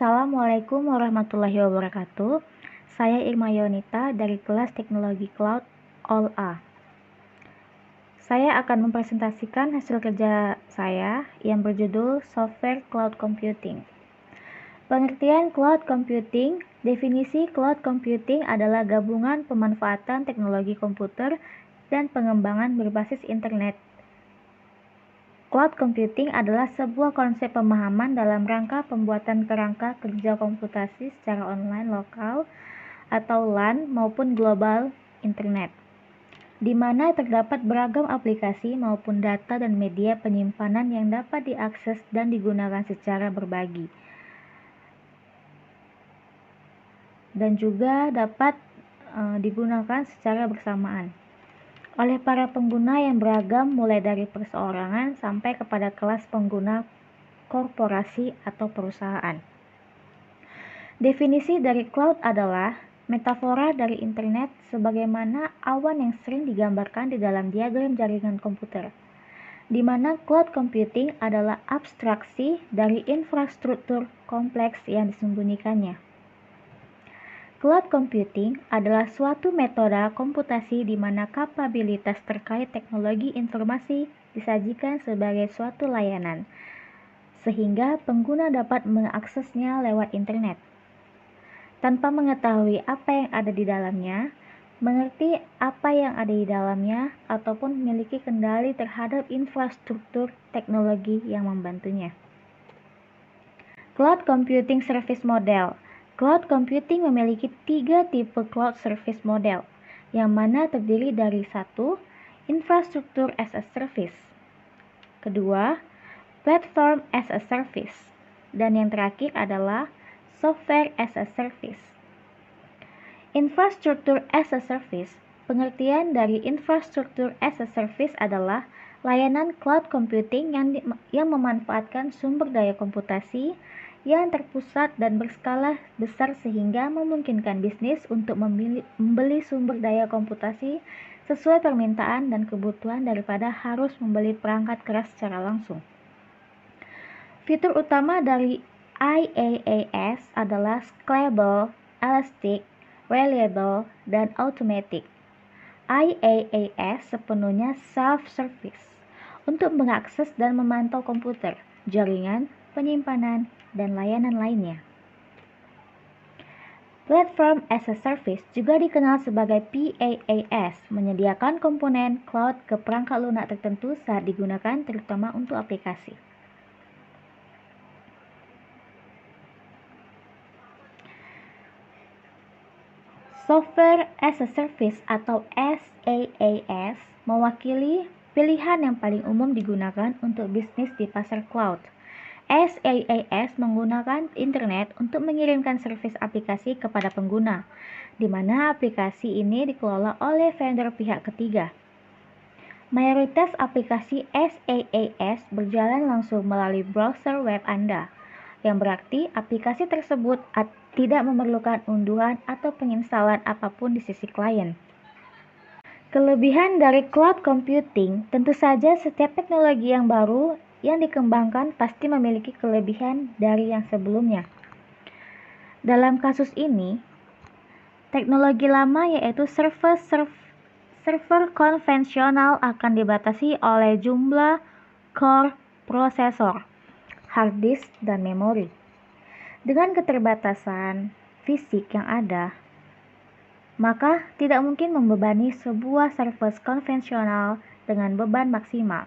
Assalamualaikum warahmatullahi wabarakatuh. Saya Irma Yonita dari kelas Teknologi Cloud All A. Saya akan mempresentasikan hasil kerja saya yang berjudul Software Cloud Computing. Pengertian Cloud Computing. Definisi Cloud Computing adalah gabungan pemanfaatan teknologi komputer dan pengembangan berbasis internet. Cloud computing adalah sebuah konsep pemahaman dalam rangka pembuatan kerangka kerja komputasi secara online lokal atau LAN maupun global internet, di mana terdapat beragam aplikasi maupun data dan media penyimpanan yang dapat diakses dan digunakan secara berbagi, dan juga dapat digunakan secara bersamaan oleh para pengguna yang beragam, mulai dari perseorangan sampai kepada kelas pengguna korporasi atau perusahaan. Definisi dari cloud adalah metafora dari internet sebagaimana awan yang sering digambarkan di dalam diagram jaringan komputer, di mana cloud computing adalah abstraksi dari infrastruktur kompleks yang disembunyikannya. Cloud computing adalah suatu metode komputasi di mana kapabilitas terkait teknologi informasi disajikan sebagai suatu layanan, sehingga pengguna dapat mengaksesnya lewat internet. Tanpa mengetahui apa yang ada di dalamnya, mengerti apa yang ada di dalamnya, ataupun memiliki kendali terhadap infrastruktur teknologi yang membantunya. Cloud Computing Service Model. Cloud computing memiliki 3 tipe cloud service model, yang mana terdiri dari 1. Infrastructure as a service, 2. Platform as a service, dan yang terakhir adalah software as a service. Infrastructure as a service. Pengertian dari infrastructure as a service adalah layanan cloud computing yang memanfaatkan sumber daya komputasi yang terpusat dan berskala besar sehingga memungkinkan bisnis untuk membeli sumber daya komputasi sesuai permintaan dan kebutuhan daripada harus membeli perangkat keras secara langsung. Fitur utama dari IaaS adalah scalable, elastic, reliable, dan automatic. IaaS sepenuhnya self-service untuk mengakses dan memantau komputer, jaringan, penyimpanan, dan layanan lainnya. Platform as a Service juga dikenal sebagai PaaS, menyediakan komponen cloud ke perangkat lunak tertentu saat digunakan terutama untuk aplikasi. Software as a Service atau SaaS mewakili pilihan yang paling umum digunakan untuk bisnis di pasar cloud. SaaS menggunakan internet untuk mengirimkan servis aplikasi kepada pengguna, di mana aplikasi ini dikelola oleh vendor pihak ketiga. Mayoritas aplikasi SaaS berjalan langsung melalui browser web Anda, yang berarti aplikasi tersebut tidak memerlukan unduhan atau penginstalan apapun di sisi klien. Kelebihan dari cloud computing, tentu saja setiap teknologi yang baru yang dikembangkan pasti memiliki kelebihan dari yang sebelumnya. Dalam kasus ini, teknologi lama yaitu server konvensional akan dibatasi oleh jumlah core prosesor, hard disk, dan memori. Dengan keterbatasan fisik yang ada, maka tidak mungkin membebani sebuah server konvensional dengan beban maksimal.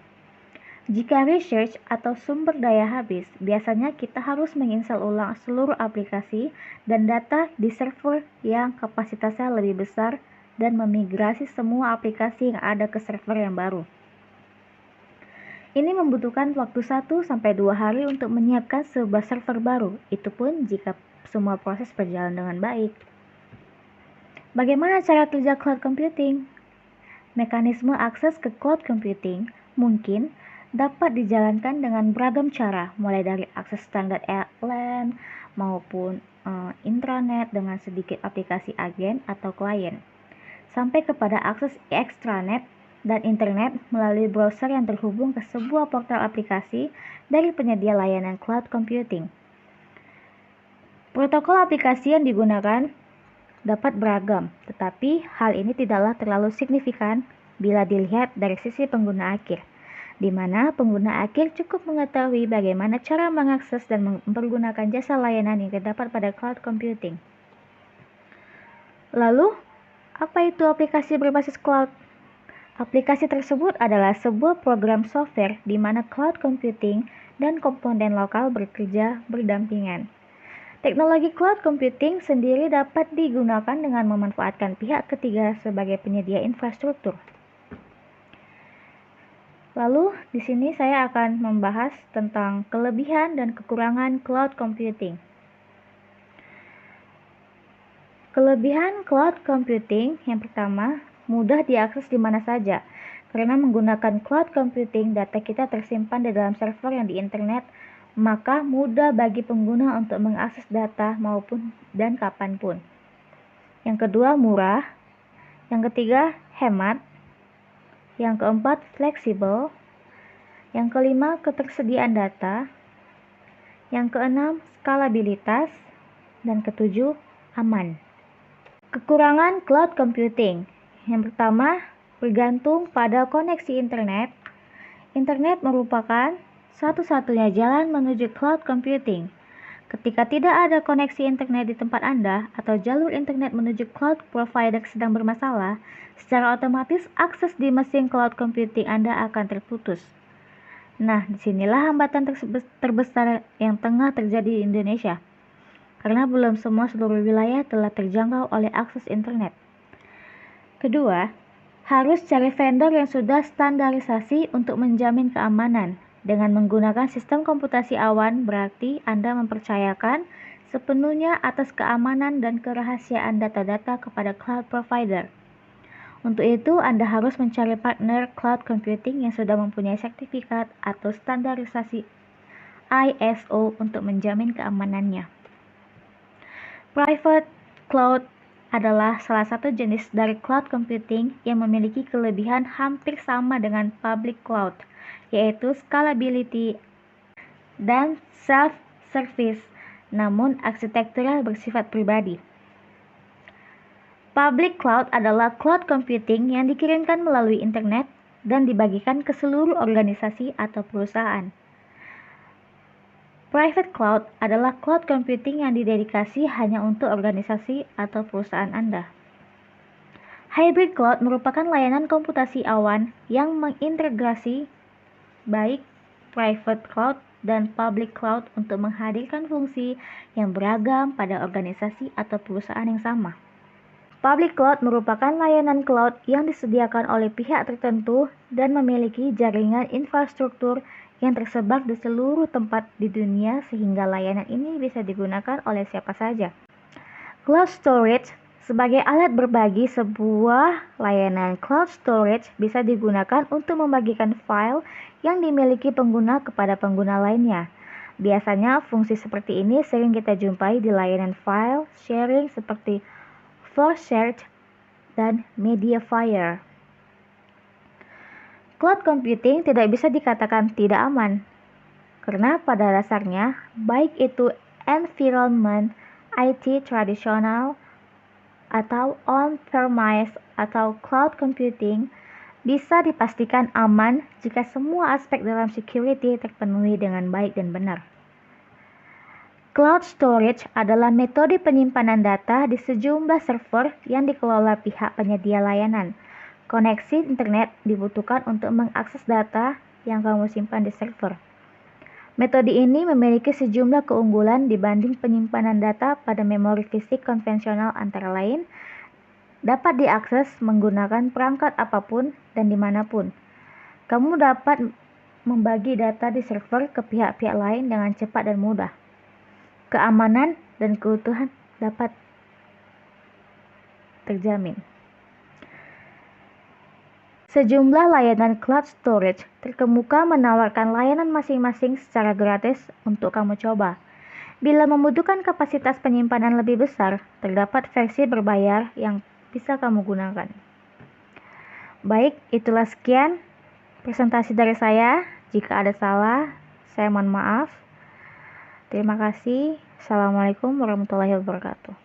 Jika research atau sumber daya habis, biasanya kita harus menginstal ulang seluruh aplikasi dan data di server yang kapasitasnya lebih besar dan memigrasi semua aplikasi yang ada ke server yang baru. Ini membutuhkan waktu 1-2 hari untuk menyiapkan sebuah server baru, itu pun jika semua proses berjalan dengan baik. Bagaimana cara kerja cloud computing? Mekanisme akses ke cloud computing mungkin dapat dijalankan dengan beragam cara, mulai dari akses standar LAN maupun intranet dengan sedikit aplikasi agen atau klien, sampai kepada akses extranet dan internet melalui browser yang terhubung ke sebuah portal aplikasi dari penyedia layanan cloud computing. Protokol aplikasi yang digunakan dapat beragam, tetapi hal ini tidaklah terlalu signifikan bila dilihat dari sisi pengguna akhir, di mana pengguna akhir cukup mengetahui bagaimana cara mengakses dan mempergunakan jasa layanan yang terdapat pada cloud computing. Lalu, apa itu aplikasi berbasis cloud? Aplikasi tersebut adalah sebuah program software di mana cloud computing dan komponen lokal bekerja berdampingan. Teknologi cloud computing sendiri dapat digunakan dengan memanfaatkan pihak ketiga sebagai penyedia infrastruktur. Lalu, di sini saya akan membahas tentang kelebihan dan kekurangan cloud computing. Kelebihan cloud computing yang pertama, mudah diakses di mana saja. Karena menggunakan cloud computing, data kita tersimpan di dalam server yang di internet, maka mudah bagi pengguna untuk mengakses data maupun dan kapanpun. Yang kedua, murah. Yang ketiga, hemat. Yang keempat, fleksibel. Yang kelima, ketersediaan data. Yang keenam, skalabilitas. Dan ketujuh, aman. Kekurangan cloud computing. Yang pertama, bergantung pada koneksi internet. Internet merupakan satu-satunya jalan menuju cloud computing. Ketika tidak ada koneksi internet di tempat Anda atau jalur internet menuju cloud provider sedang bermasalah, secara otomatis akses di mesin cloud computing Anda akan terputus. Nah, disinilah hambatan terbesar yang tengah terjadi di Indonesia. Karena belum semua seluruh wilayah telah terjangkau oleh akses internet. Kedua, harus cari vendor yang sudah standarisasi untuk menjamin keamanan. Dengan menggunakan sistem komputasi awan, berarti Anda mempercayakan sepenuhnya atas keamanan dan kerahasiaan data-data kepada cloud provider. Untuk itu, Anda harus mencari partner cloud computing yang sudah mempunyai sertifikat atau standarisasi ISO untuk menjamin keamanannya. Private cloud adalah salah satu jenis dari cloud computing yang memiliki kelebihan hampir sama dengan public cloud, yaitu scalability dan self-service, namun arsitekturnya bersifat pribadi. Public cloud adalah cloud computing yang dikirimkan melalui internet dan dibagikan ke seluruh organisasi atau perusahaan. Private cloud adalah cloud computing yang didedikasi hanya untuk organisasi atau perusahaan Anda. Hybrid cloud merupakan layanan komputasi awan yang mengintegrasi baik private cloud dan public cloud untuk menghadirkan fungsi yang beragam pada organisasi atau perusahaan yang sama. Public cloud merupakan layanan cloud yang disediakan oleh pihak tertentu dan memiliki jaringan infrastruktur yang tersebar di seluruh tempat di dunia sehingga layanan ini bisa digunakan oleh siapa saja. Cloud storage sebagai alat berbagi. Sebuah layanan cloud storage bisa digunakan untuk membagikan file yang dimiliki pengguna kepada pengguna lainnya. Biasanya fungsi seperti ini sering kita jumpai di layanan file sharing seperti ForShared dan Mediafire. Cloud computing tidak bisa dikatakan tidak aman, karena pada dasarnya, baik itu environment IT tradisional atau on-premise atau cloud computing, bisa dipastikan aman jika semua aspek dalam security terpenuhi dengan baik dan benar. Cloud storage adalah metode penyimpanan data di sejumlah server yang dikelola pihak penyedia layanan. Koneksi internet dibutuhkan untuk mengakses data yang kamu simpan di server. Metode ini memiliki sejumlah keunggulan dibanding penyimpanan data pada memori fisik konvensional, antara lain dapat diakses menggunakan perangkat apapun dan dimanapun. Kamu dapat membagi data di server ke pihak-pihak lain dengan cepat dan mudah. Keamanan dan keutuhan dapat terjamin. Sejumlah layanan cloud storage terkemuka menawarkan layanan masing-masing secara gratis untuk kamu coba. Bila membutuhkan kapasitas penyimpanan lebih besar, terdapat versi berbayar yang bisa kamu gunakan. Baik, itulah sekian presentasi dari saya. Jika ada salah, saya mohon maaf. Terima kasih. Assalamualaikum warahmatullahi wabarakatuh.